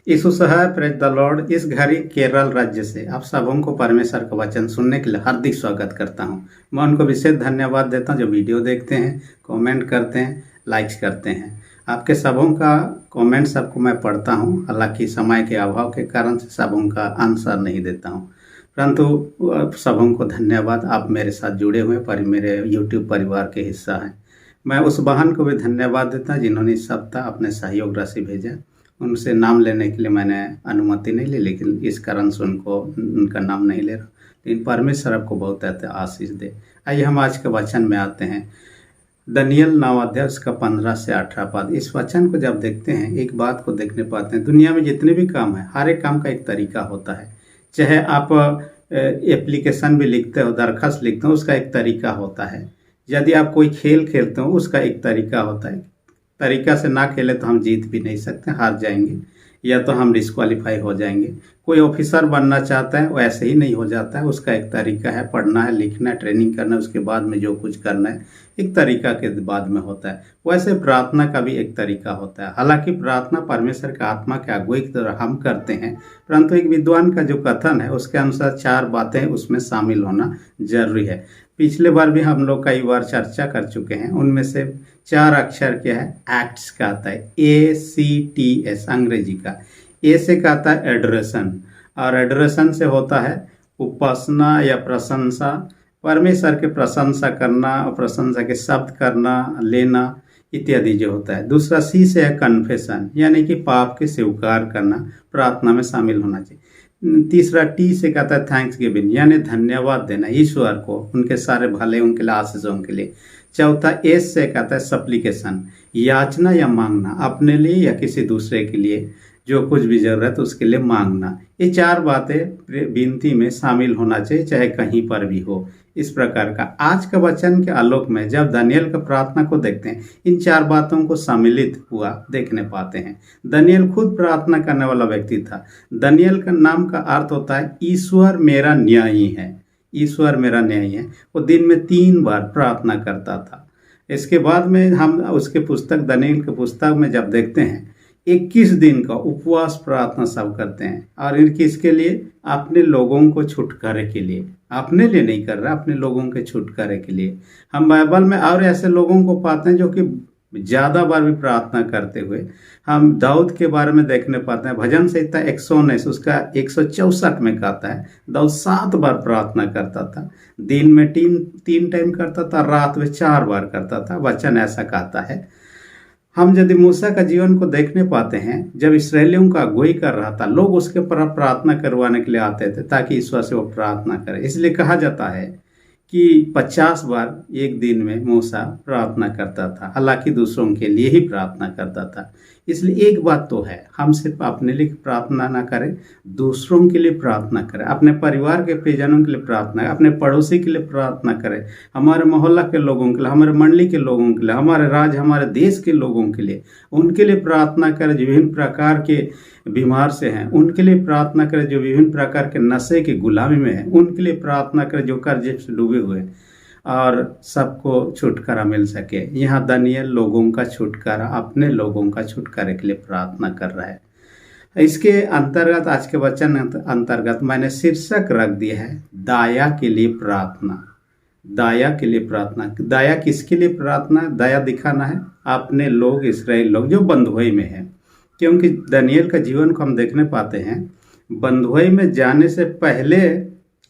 यीशु सहाय praise the lord. इस घड़ी केरल राज्य से आप सबों को परमेश्वर का वचन सुनने के लिए हार्दिक स्वागत करता हूं। मैं उनको विशेष धन्यवाद देता हूं जो वीडियो देखते हैं, कमेंट करते हैं, लाइक्स करते हैं। आपके सबों का कमेंट सबको मैं पढ़ता हूं, हालांकि समय के अभाव के कारण से सबों का आंसर नहीं देता हूं, परंतु सबों को धन्यवाद। आप मेरे साथ जुड़े हुए मेरे यूट्यूब परिवार के हिस्सा हैं। मैं उस बहन को भी धन्यवाद देता जिन्होंने इस सप्ताह अपने सहयोग राशि भेजा। उनसे नाम लेने के लिए मैंने अनुमति नहीं ली, लेकिन इस कारण से उनका नाम नहीं ले रहा। लेकिन परमेश्वर आपको बहुत आशीष दे। आइए हम आज के वचन में आते हैं। दानियेल 9 अध्याय उसका 15 से 18 पद। इस वचन को जब देखते हैं, एक बात को देखने पाते हैं, दुनिया में जितने भी काम है, हर एक काम का एक तरीका होता है। चाहे आप एप्लीकेशन भी लिखते हो, दरखास्त लिखते हो, उसका एक तरीका होता है। यदि आप कोई खेल खेलते हो, उसका एक तरीका होता है। तरीका से ना खेले तो हम जीत भी नहीं सकते, हार जाएंगे या तो हम डिस्क्वालीफाई हो जाएंगे। कोई ऑफिसर बनना चाहता है, वो ऐसे ही नहीं हो जाता है, उसका एक तरीका है। पढ़ना है, लिखना है, ट्रेनिंग करना है, उसके बाद में जो कुछ करना है एक तरीका के बाद में होता है। वैसे प्रार्थना का भी एक तरीका होता है। हालांकि प्रार्थना परमेश्वर का आत्मा के अगुवाई की तरह हम करते हैं, परंतु एक विद्वान का जो कथन है उसके अनुसार 4 बातें उसमें शामिल होना जरूरी है। पिछले बार भी हम लोग कई बार चर्चा कर चुके हैं। उनमें से 4 अक्षर क्या है? एक्ट्स का आता है, ACTS अंग्रेजी का। ए से का आता है एडोरेशन, और एडोरेशन से होता है उपासना या प्रशंसा, परमेश्वर के प्रशंसा करना और प्रशंसा के शब्द करना, लेना इत्यादि जो होता है। दूसरा C से है कन्फेशन, यानी कि पाप के स्वीकार करना, प्रार्थना में शामिल होना चाहिए। तीसरा T से कहता है थैंक्स गिविंग, यानी धन्यवाद देना ईश्वर को उनके सारे भले, उनके लिए, आशीषों के लिए। चौथा S से कहता है सप्लीकेशन, याचना या मांगना, अपने लिए या किसी दूसरे के लिए जो कुछ भी जरूरत उसके लिए मांगना। ये 4 बातें विनती में शामिल होना चाहिए, चाहे कहीं पर भी हो। इस प्रकार का आज का वचन के आलोक में जब दानियेल का प्रार्थना को देखते हैं, इन 4 बातों को सम्मिलित हुआ देखने पाते हैं। दानियेल खुद प्रार्थना करने वाला व्यक्ति था। दानियेल का नाम का अर्थ होता है ईश्वर मेरा न्यायी है। ईश्वर मेरा न्यायी है। वो दिन में 3 बार प्रार्थना करता था। इसके बाद में हम उसके पुस्तक दानियेल के पुस्तक में जब देखते हैं, 21 दिन का उपवास प्रार्थना सब करते हैं। और इनकी इसके लिए अपने लोगों को छुटकारे के लिए, अपने लिए नहीं कर रहा, अपने लोगों के छुटकारे के लिए। हम बाइबल में और ऐसे लोगों को पाते हैं जो कि ज़्यादा बार भी प्रार्थना करते हुए। हम दाऊद के बारे में देखने पाते हैं, भजन संहिता 119 उसका 164 में कहता है दाऊद 7 बार प्रार्थना करता था। दिन में 3 टाइम करता था, रात में 4 बार करता था। वचन ऐसा कहता है। हम यदि मूसा का जीवन को देखने पाते हैं, जब इसराइलियों का अगुवाई कर रहा था, लोग उसके पर प्रार्थना करवाने के लिए आते थे ताकि ईश्वर से वो प्रार्थना करे। इसलिए कहा जाता है कि 50 बार एक दिन में मूसा प्रार्थना करता था, हालांकि दूसरों के लिए ही प्रार्थना करता था। इसलिए एक बात तो है, हम सिर्फ अपने लिए प्रार्थना ना करें, दूसरों के लिए प्रार्थना करें, अपने परिवार के परिजनों के लिए प्रार्थना करें, अपने पड़ोसी के लिए प्रार्थना करें, हमारे मोहल्ला के लोगों के लिए, हमारे मंडली के लोगों के लिए, हमारे राज्य, हमारे देश के लोगों के लिए, उनके लिए प्रार्थना करें जो विभिन्न प्रकार के बीमार से हैं, उनके लिए प्रार्थना करें जो विभिन्न प्रकार के नशे की गुलामी में हैं, उनके लिए प्रार्थना करें जो कर्जे से डूबे हुए हैं, और सबको छुटकारा मिल सके। यहाँ दानियेल लोगों का छुटकारा, अपने लोगों का छुटकारे के लिए प्रार्थना कर रहा है। इसके अंतर्गत आज के वचन अंतर्गत मैंने शीर्षक रख दिया है दया के लिए प्रार्थना। दया के लिए प्रार्थना। दया किसके लिए प्रार्थना? दया दिखाना है अपने लोग, इसराइल लोग जो बंधुआई में है। क्योंकि दानियेल का जीवन को हम देखने पाते हैं, बंधुआई में जाने से पहले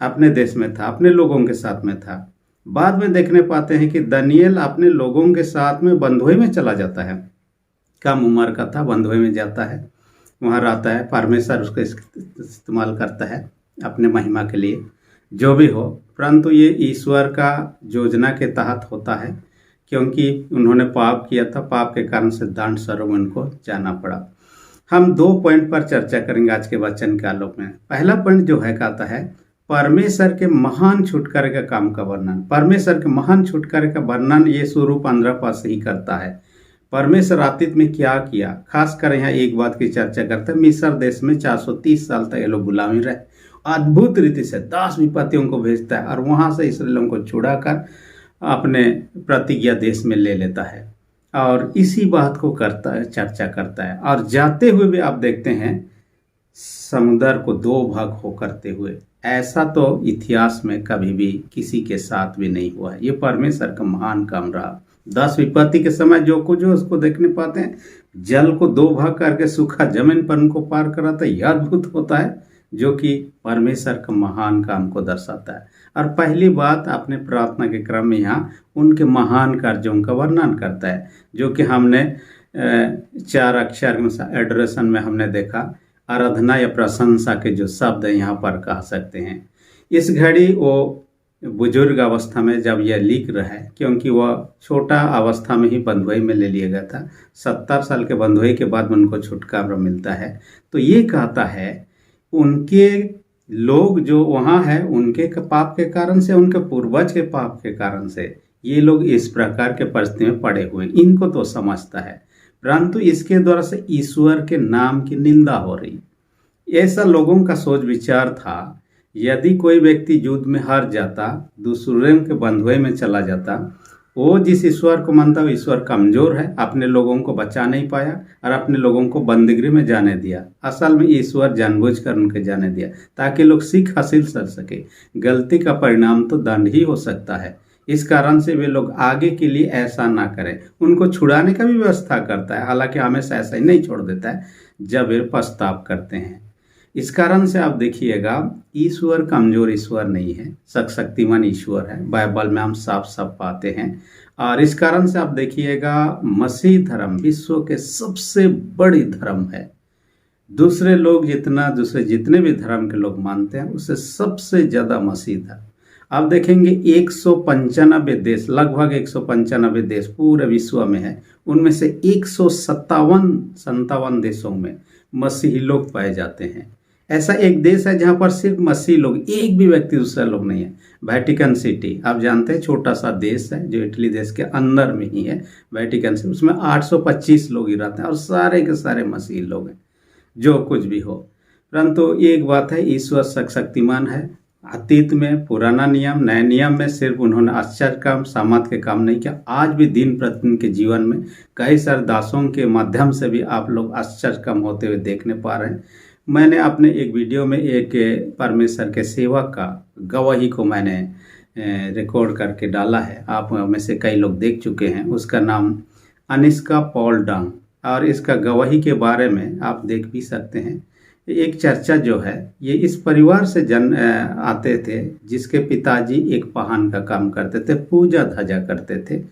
अपने देश में था, अपने लोगों के साथ में था। बाद में देखने पाते हैं कि दानियेल अपने लोगों के साथ में बंधुआई में चला जाता है। कम उम्र का था, बंधुआई में जाता है, वहाँ रहता है। परमेश्वर उसको इस्तेमाल करता है अपने महिमा के लिए, जो भी हो, परंतु ये ईश्वर का योजना के तहत होता है, क्योंकि उन्होंने पाप किया था। पाप के कारण से दंड स्वरूप उनको जाना पड़ा। हम 2 पॉइंट पर चर्चा करेंगे आज के वचन के आलोक में। पहला पॉइंट जो है कहता है परमेश्वर के महान छुटकारे का काम का वर्णन। परमेश्वर के महान छुटकारे का वर्णन ये शुरू 15 पद से ही करता है। परमेश्वर अतीत में क्या किया, खासकर यहाँ एक बात की चर्चा करता है। मिस्र देश में 430 साल तक ये लोग गुलामी रहे। अद्भुत रीति से 10 विपत्तियों को भेजता है और वहां से इसराइलियों को छुड़ाकर अपने प्रतिज्ञा देश में ले लेता है, और इसी बात को करता है, चर्चा करता है। और जाते हुए भी आप देखते हैं समुद्र को दो भाग हो करते हुए, ऐसा तो इतिहास में कभी भी किसी के साथ भी नहीं हुआ है। ये परमेश्वर का महान काम रहा। 10 विपत्ति के समय जो कुछ हो उसको देखने पाते हैं, जल को दो भाग करके सूखा जमीन पर उनको पार कराता है। यह अद्भुत होता है जो कि परमेश्वर का महान काम को दर्शाता है। और पहली बात अपने प्रार्थना के क्रम में यहाँ उनके महान कार्यों का वर्णन करता है, जो कि हमने 4 अक्षर एडोरेशन में हमने देखा। आराधना या प्रशंसा के जो शब्द है यहाँ पर कह सकते हैं। इस घड़ी वो बुजुर्ग अवस्था में जब यह लिख रहा है, क्योंकि वह छोटा अवस्था में ही बंधुआई में ले लिया गया था। 70 साल के बंधुआई के बाद उनको छुटकारा मिलता है। तो ये कहता है उनके लोग जो वहाँ है, उनके पाप के कारण से, उनके पूर्वज के पाप के कारण से ये लोग इस प्रकार के परिस्थिति में पड़े हुए हैं। इनको तो समझता है, परंतु इसके द्वारा से ईश्वर के नाम की निंदा हो रही। ऐसा लोगों का सोच विचार था। यदि कोई व्यक्ति युद्ध में हार जाता, दूसरे के बंधुए में चला जाता, वो जिस ईश्वर को मानता वो ईश्वर कमजोर है, अपने लोगों को बचा नहीं पाया और अपने लोगों को बंदगी में जाने दिया। असल में ईश्वर जानबूझकर उनके जाने दिया ताकि लोग सीख हासिल कर सके। गलती का परिणाम तो दंड ही हो सकता है। इस कारण से वे लोग आगे के लिए ऐसा ना करें। उनको छुड़ाने का भी व्यवस्था करता है, हालांकि हमेशा ऐसा ही नहीं छोड़ देता है जब वे पछताव करते हैं। इस कारण से आप देखिएगा, ईश्वर कमजोर ईश्वर नहीं है, शक्तिमान ईश्वर है। बाइबल में हम साफ साफ पाते हैं। और इस कारण से आप देखिएगा, मसीह धर्म विश्व के सबसे बड़ी धर्म है। दूसरे जितने भी धर्म के लोग मानते हैं, उससे सबसे ज्यादा मसीह धर्म। आप देखेंगे 195 देश, लगभग 195 देश पूरे विश्व में है। उनमें से 157 देशों में मसीही लोग पाए जाते हैं। ऐसा एक देश है जहां पर सिर्फ मसीही लोग, एक भी व्यक्ति दूसरा लोग नहीं है। वेटिकन सिटी आप जानते हैं, छोटा सा देश है जो इटली देश के अंदर में ही है। वेटिकन सिटी, उसमें 825 लोग ही रहते हैं और सारे के सारे मसीही लोग हैं, जो कुछ भी हो। परंतु एक बात है, ईश्वर शक्तिमान है। अतीत में पुराना नियम, नए नियम में सिर्फ उन्होंने आश्चर्य काम, सामर्थ के काम नहीं किया। आज भी दिन प्रतिदिन के जीवन में कई सारे दासों के माध्यम से भी आप लोग आश्चर्य काम होते हुए देखने पा रहे हैं। मैंने अपने एक वीडियो में एक परमेश्वर के सेवक का गवाही को मैंने रिकॉर्ड करके डाला है। आप में से कई लोग देख चुके हैं। उसका नाम अनिष्का पॉल डंग, और इसका गवाही के बारे में आप देख भी सकते हैं। एक चर्चा जो है, ये इस परिवार से आते थे जिसके पिताजी एक पाहन का काम करते थे, पूजा धजा करते थे।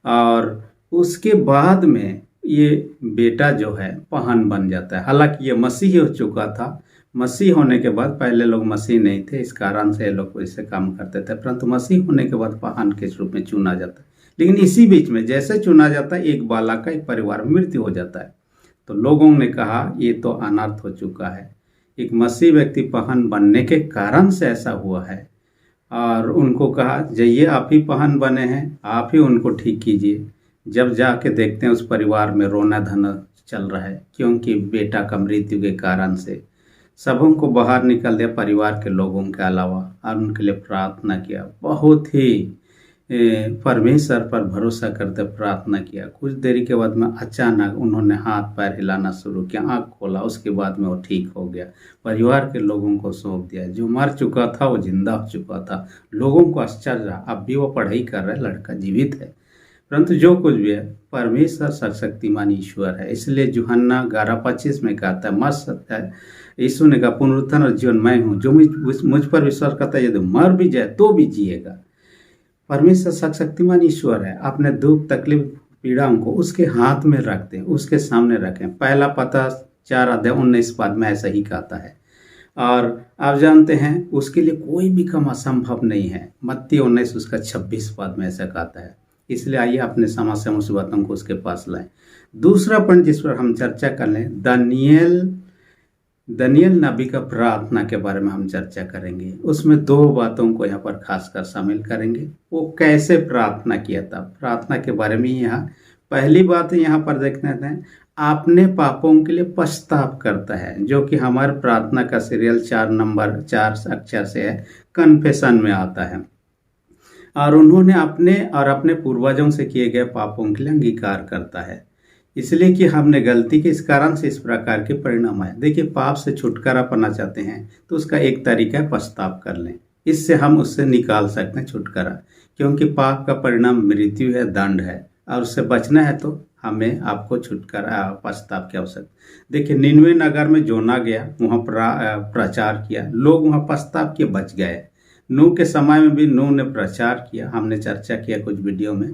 और उसके बाद में ये बेटा जो है पाहन बन जाता है। हालांकि ये मसीह हो चुका था। मसीह होने के बाद, पहले लोग मसीह नहीं थे, इस कारण से लोग इससे काम करते थे, परंतु मसीह होने के बाद पाहन के रूप में चुना जाता है। लेकिन इसी बीच में जैसे चुना जाता है, एक बालक का एक परिवार में मृत्यु हो जाता है। तो लोगों ने कहा ये तो अनर्थ हो चुका है, एक मसीह व्यक्ति पाहन बनने के कारण से ऐसा हुआ है। और उनको कहा जाइए, आप ही पाहन बने हैं, आप ही उनको ठीक कीजिए। जब जाके देखते हैं उस परिवार में रोना धना चल रहा है, क्योंकि बेटा का मृत्यु के कारण से। सबों को बाहर निकल दिया परिवार के लोगों के अलावा, और उनके लिए प्रार्थना किया। बहुत ही परमेश्वर पर भरोसा करते प्रार्थना किया। कुछ देरी के बाद में अचानक उन्होंने हाथ पैर हिलाना शुरू किया, आँख खोला, उसके बाद में वो ठीक हो गया। परिवार के लोगों को सौंप दिया। जो मर चुका था वो जिंदा हो चुका था। लोगों को आश्चर्य रहा, अब भी वो पढ़ाई कर रहा है, लड़का जीवित है। परंतु जो कुछ भी है, परमेश्वर सर्वशक्तिमान ईश्वर है। इसलिए यूहन्ना 11:25 में कहता है, मर सकता है, यीशु ने कहा पुनरुत्थान और जीवन मैं हूँ, जो मुझ पर विश्वास करता है यदि मर भी जाए तो भी जिएगा। परमेश्वर सर्वशक्तिमान ईश्वर है। अपने दुख तकलीफ पीड़ाओं को उसके हाथ में रखते हैं, उसके सामने रखें। पहला पता 4:19 में ऐसा ही कहता है। और आप जानते हैं उसके लिए कोई भी काम असंभव नहीं है। मत्ती 19 उसका 26 में ऐसा कहता है। इसलिए आइए अपने समस्या मुसीबतों को उसके पास लाएं। दूसरा पॉइंट जिस पर हम चर्चा कर लें, दानियल नबी का प्रार्थना के बारे में हम चर्चा करेंगे। उसमें 2 बातों को यहाँ पर खासकर शामिल करेंगे। वो कैसे प्रार्थना किया था, प्रार्थना के बारे में यहाँ पहली बात यहाँ पर देखते हैं, अपने पापों के लिए पछताव करता है, जो कि हमारे प्रार्थना का सीरियल 4 अक्षर से है, कन्फेशन में आता है। और उन्होंने अपने पूर्वजों से किए गए पापों के लिए अंगीकार करता है। इसलिए कि हमने गलती की, इस कारण से इस प्रकार के परिणाम आए। देखिए, पाप से छुटकारा पाना चाहते हैं तो उसका एक तरीका है पश्चाताप कर लें। इससे हम उससे निकाल सकते हैं छुटकारा, क्योंकि पाप का परिणाम मृत्यु है, दंड है, और उससे बचना है तो हमें आपको छुटकारा पश्चाताप की आवश्यकता। देखिए, निनवे नगर में जोना गया, वहाँ प्रचार किया, लोग वहाँ पश्चाताप के बच गए। नूह के समय में भी नूह ने प्रचार किया, हमने चर्चा किया कुछ वीडियो में,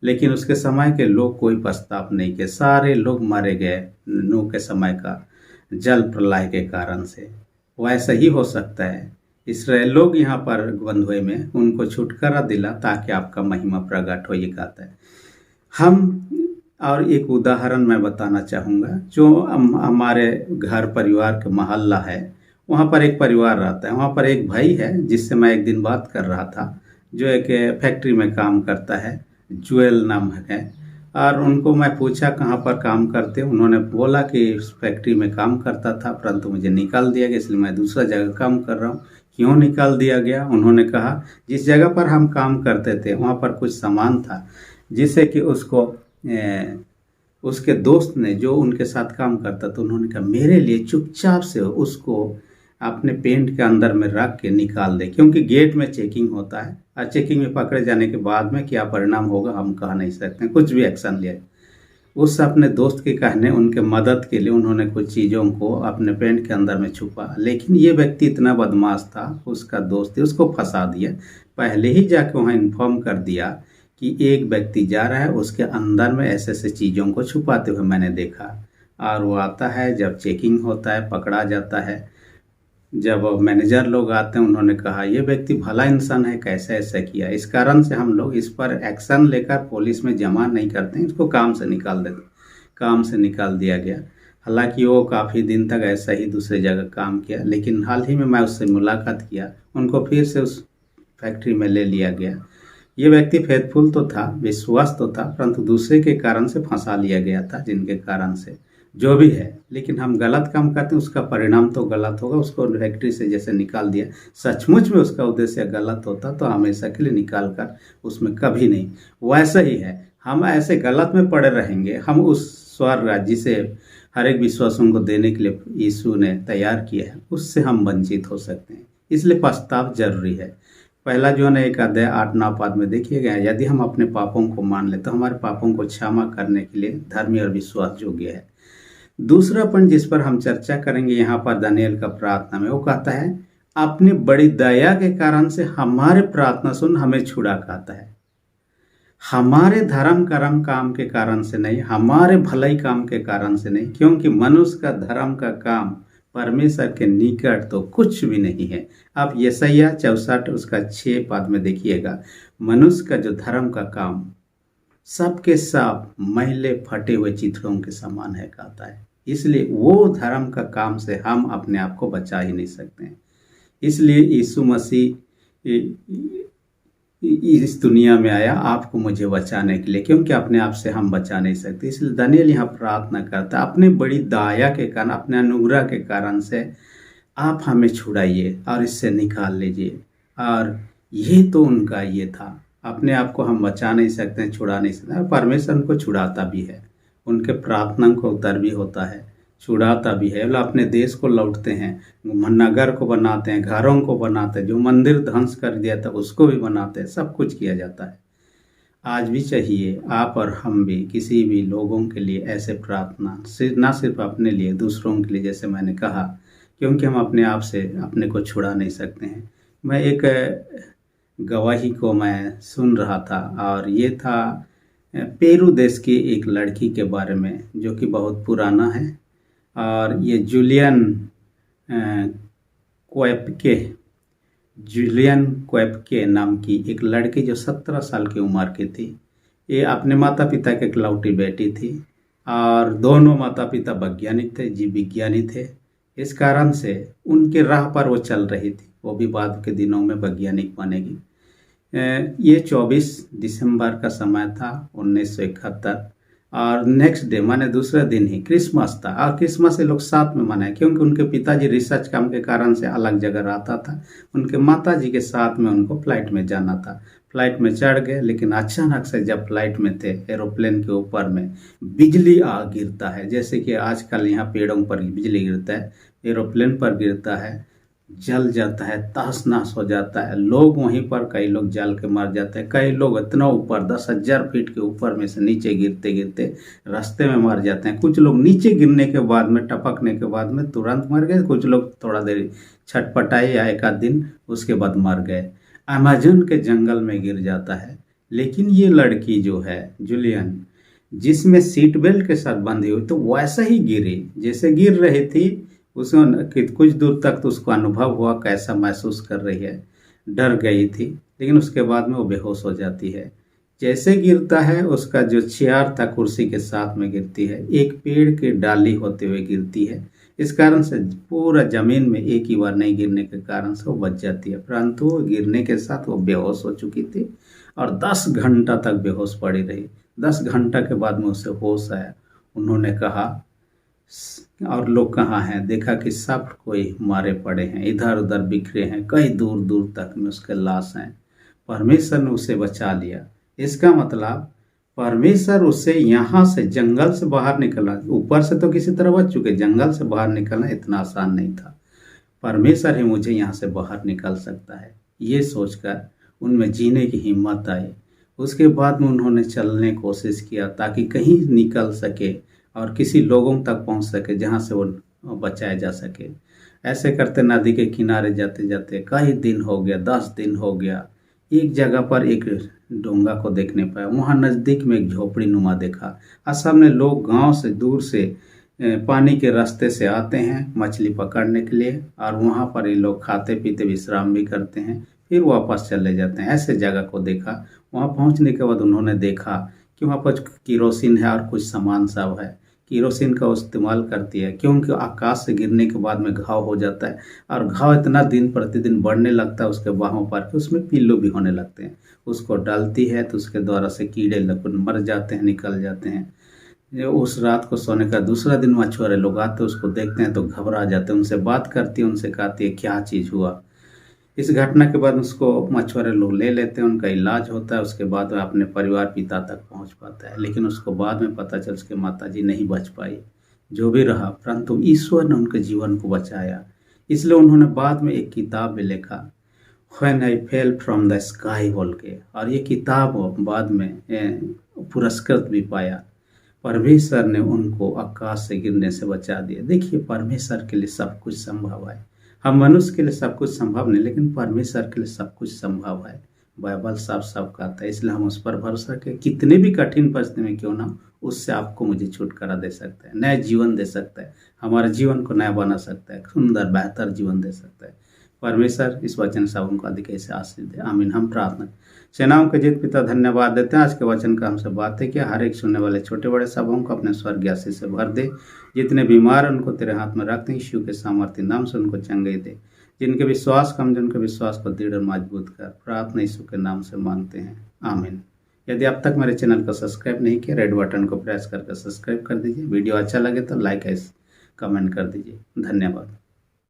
लेकिन उसके समय के लोग कोई पश्चाताप नहीं किए, सारे लोग मारे गए नूह के समय का जल प्रलय के कारण से। वैसा ही हो सकता है, इसराइल लोग यहाँ पर बंद हुए में उनको छुटकारा दिला ताकि आपका महिमा प्रकट हो, ये कहता है। हम और एक उदाहरण मैं बताना चाहूँगा, जो हमारे घर परिवार का मोहल्ला है, वहाँ पर एक परिवार रहता है। वहाँ पर एक भाई है जिससे मैं एक दिन बात कर रहा था, जो एक फैक्ट्री में काम करता है, जुएल नाम है। और उनको मैं पूछा कहाँ पर काम करते, उन्होंने बोला कि इस फैक्ट्री में काम करता था, परंतु मुझे निकाल दिया गया, इसलिए मैं दूसरा जगह काम कर रहा हूँ। क्यों निकाल दिया गया? उन्होंने कहा जिस जगह पर हम काम करते थे वहाँ पर कुछ सामान था जिससे कि उसको उसके दोस्त ने, जो उनके साथ काम करता था, उन्होंने कहा मेरे लिए चुपचाप से उसको अपने पेंट के अंदर में रख के निकाल दे, क्योंकि गेट में चेकिंग होता है और चेकिंग में पकड़े जाने के बाद में क्या परिणाम होगा हम कह नहीं सकते, कुछ भी एक्शन लिया। उस अपने दोस्त के कहने, उनके मदद के लिए उन्होंने कुछ चीज़ों को अपने पेंट के अंदर में छुपा, लेकिन ये व्यक्ति इतना बदमाश था, उसका दोस्त ही उसको फंसा दिया। पहले ही जाके वहाँ इन्फॉर्म कर दिया कि एक व्यक्ति जा रहा है, उसके अंदर में ऐसे ऐसे चीज़ों को छुपाते हुए मैंने देखा। और वो आता है, जब चेकिंग होता है पकड़ा जाता है। जब मैनेजर लोग आते हैं, उन्होंने कहा ये व्यक्ति भला इंसान है, कैसे ऐसा किया। इस कारण से हम लोग इस पर एक्शन लेकर पुलिस में जमा नहीं करते हैं, इसको काम से निकाल देते। काम से निकाल दिया गया। हालांकि वो काफ़ी दिन तक ऐसा ही दूसरी जगह काम किया, लेकिन हाल ही में मैं उससे मुलाकात किया, उनको फिर से उस फैक्ट्री में ले लिया गया। ये व्यक्ति फेथफुल तो था, विश्वास तो था, परंतु दूसरे के कारण से फंसा लिया गया था, जिनके कारण से जो भी है। लेकिन हम गलत काम करते हैं, उसका परिणाम तो गलत होगा। उसको फैक्ट्री से जैसे निकाल दिया, सचमुच में उसका उद्देश्य गलत होता तो हमेशा के लिए निकाल कर उसमें कभी नहीं। वैसा ही है, हम ऐसे गलत में पड़े रहेंगे, हम उस स्वर्ग राज्य से हर एक विश्वासों को देने के लिए यीशु ने तैयार किया है, उससे हम वंचित हो सकते हैं। इसलिए पश्चाताप जरूरी है। पहला जो है 1 अध्याय 8-9 पद में देखिए गया, यदि हम अपने पापों को मान ले तो हमारे पापों को क्षमा करने के लिए धर्मी और विश्वास योग्य है। दूसरा पॉइंट जिस पर हम चर्चा करेंगे यहाँ पर दानियल का प्रार्थना में, वो कहता है अपनी बड़ी दया के कारण से हमारे प्रार्थना सुन, हमें छुड़ा, कहता है। हमारे धर्म कर्म काम के कारण से नहीं, हमारे भलाई काम के कारण से नहीं, क्योंकि मनुष्य का धर्म का काम परमेश्वर के निकट तो कुछ भी नहीं है। आप यशायाह 64 उसका 6 पद में देखिएगा, मनुष्य का जो धर्म का काम सबके सब मैले फटे हुए चिथड़ों के समान है, कहता है। इसलिए वो धर्म का काम से हम अपने आप को बचा ही नहीं सकते हैं। इसलिए यीशु मसीह इस दुनिया में आया आपको मुझे बचाने के लिए, क्योंकि अपने आप से हम बचा नहीं सकते। इसलिए दानियल यहाँ प्रार्थना करता है, अपनी बड़ी दया के कारण, अपने अनुग्रह के कारण से आप हमें छुड़ाइए और इससे निकाल लीजिए। और ये तो उनका ये था, अपने आप को हम बचा नहीं सकते, छुड़ा नहीं सकते। परमेश्वर उनको छुड़ाता भी है, उनके प्रार्थना को उत्तर भी होता है, छुड़ाता भी है। अपने देश को लौटते हैं, नगर को बनाते हैं, घरों को बनाते हैं, जो मंदिर ध्वंस कर दिया था उसको भी बनाते हैं, सब कुछ किया जाता है। आज भी चाहिए आप और हम भी किसी भी लोगों के लिए ऐसे प्रार्थना, ना सिर्फ अपने लिए, दूसरों के लिए, जैसे मैंने कहा, क्योंकि हम अपने आप से अपने को छुड़ा नहीं सकते हैं। मैं एक गवाही को मैं सुन रहा था, और ये था पेरू देश की एक लड़की के बारे में, जो कि बहुत पुराना है। और ये जूलियन क्वेपके नाम की एक लड़की, जो 17 साल की उम्र की थी। ये अपने माता पिता के इकलौती बेटी थी, और दोनों माता पिता वैज्ञानिक थे, जीव विज्ञानी थे। इस कारण से उनके राह पर वो चल रही थी, वो भी बाद के दिनों में वैज्ञानिक बनेगी। ये 24 दिसंबर का समय था 1971, और नेक्स्ट डे माने दूसरे दिन ही क्रिसमस था। और क्रिसमस ये लोग साथ में मनाए, क्योंकि उनके पिताजी रिसर्च काम के कारण से अलग जगह रहता था, उनके माताजी के साथ में उनको फ्लाइट में जाना था। फ्लाइट में चढ़ गए, लेकिन अचानक से जब फ्लाइट में थे, एरोप्लेन के ऊपर में बिजली आ गिरता है। जैसे कि आजकल यहाँ पेड़ों पर बिजली गिरता है, एरोप्लेन पर गिरता है, जल जाता है, तहस नहस हो जाता है। लोग वहीं पर, कई लोग जल के मर जाते हैं, कई लोग इतना ऊपर 10,000 फीट के ऊपर में से नीचे गिरते गिरते रास्ते में मर जाते हैं। कुछ लोग नीचे गिरने के बाद में, टपकने के बाद में तुरंत मर गए, कुछ लोग थोड़ा देर छटपटाए या एक आध दिन उसके बाद मर गए। अमेजन के जंगल में गिर जाता है। लेकिन ये लड़की जो है जूलियन, जिसमें सीट बेल्ट के साथ बंधी हुई, तो वैसा ही गिरी जैसे गिर रही थी। उसको कुछ दूर तक तो उसको अनुभव हुआ कैसा महसूस कर रही है, डर गई थी, लेकिन उसके बाद में वो बेहोश हो जाती है। जैसे गिरता है, उसका जो चेयर था कुर्सी के साथ में गिरती है, एक पेड़ की डाली होते हुए गिरती है। इस कारण से पूरा जमीन में एक ही बार नहीं गिरने के कारण से वो बच जाती है, परंतु वो गिरने के साथ वो बेहोश हो चुकी थी और 10 घंटा तक बेहोश पड़ी रही। 10 घंटा के बाद में उसे होश आया। उन्होंने कहा, और लोग कहाँ हैं, देखा कि सब कोई मारे पड़े हैं, इधर उधर बिखरे हैं, कई दूर दूर तक में उसके लाश हैं। परमेश्वर ने उसे बचा लिया। इसका मतलब परमेश्वर उसे यहाँ से, जंगल से बाहर निकला। ऊपर से तो किसी तरह बच चुके, जंगल से बाहर निकलना इतना आसान नहीं था। परमेश्वर ही मुझे यहाँ से बाहर निकाल सकता है, ये सोचकर उनमें जीने की हिम्मत आई। उसके बाद में उन्होंने चलने की कोशिश किया ताकि कहीं निकल सके और किसी लोगों तक पहुंच सके जहां से वो बचाया जा सके। ऐसे करते नदी के किनारे जाते जाते कई दिन हो गया, 10 दिन हो गया। एक जगह पर एक डोंगा को देखने पाया, वहां नज़दीक में एक झोपड़ी नुमा देखा। असम में लोग गांव से, दूर से पानी के रास्ते से आते हैं मछली पकड़ने के लिए, और वहां पर ये लोग खाते पीते विश्राम भी करते हैं, फिर वापस चले जाते हैं। ऐसे जगह को देखा। वहां पहुंचने के बाद उन्होंने देखा कि वहाँ पर केरोसिन है और कुछ सामान सब है। केरोसिन का इस्तेमाल करती है, क्योंकि आकाश से गिरने के बाद में घाव हो जाता है, और घाव इतना दिन प्रतिदिन बढ़ने लगता है उसके बाहों पर कि उसमें पिल्लू भी होने लगते हैं। उसको डालती है तो उसके द्वारा से कीड़े लग मर जाते हैं, निकल जाते हैं। जो उस रात को सोने का दूसरा दिन मछुआरे लोग आते, उसको देखते हैं तो घबरा जाते हैं। उनसे बात करती है, उनसे कहती है क्या चीज़ हुआ। इस घटना के बाद उसको मछुआरे लोग ले लेते हैं, उनका इलाज होता है। उसके बाद वह अपने परिवार पिता तक पहुंच पाता है, लेकिन उसको बाद में पता चल उसके माताजी नहीं बच पाई। जो भी रहा, परंतु ईश्वर ने उनके जीवन को बचाया। इसलिए उन्होंने बाद में एक किताब भी लिखा, when I fell from the sky बोल के, और ये किताब बाद में पुरस्कृत भी पाया। परमेश्वर ने उनको आकाश से गिरने से बचा दिया। देखिए, परमेश्वर के लिए सब कुछ संभव है। हम मनुष्य के लिए सब कुछ संभव नहीं, लेकिन परमेश्वर के लिए सब कुछ संभव है। बाइबल साफ साफ कहता है, इसलिए हम उस पर भरोसा रखें। कितने भी कठिन परिस्थिति में क्यों ना, उससे आपको मुझे छुटकारा दे सकता है, नया जीवन दे सकता है, हमारे जीवन को नया बना सकता है, सुंदर बेहतर जीवन दे सकता है। परमेश्वर इस वचन से उनको अधिक ऐसे आशीष दे, आमीन। हम प्रार्थना, सेनाओं के जीत पिता, धन्यवाद देते हैं। आज के वचन का हमसे बात है कि हर एक सुनने वाले छोटे बड़े सबों को अपने स्वर्गीय आशीष से भर दे। जितने बीमार हैं उनको तेरे हाथ में रखते हैं, यीशु के सामर्थ्य नाम से उनको चंगाई दे। जिनके विश्वास कम, जिनके विश्वास को दृढ़ और मजबूत कर, प्रार्थना यीशु के नाम से मांगते हैं, आमीन। यदि अब तक मेरे चैनल को सब्सक्राइब नहीं किया, रेड बटन को प्रेस करके सब्सक्राइब कर दीजिए। वीडियो अच्छा लगे तो लाइक कमेंट कर दीजिए। धन्यवाद।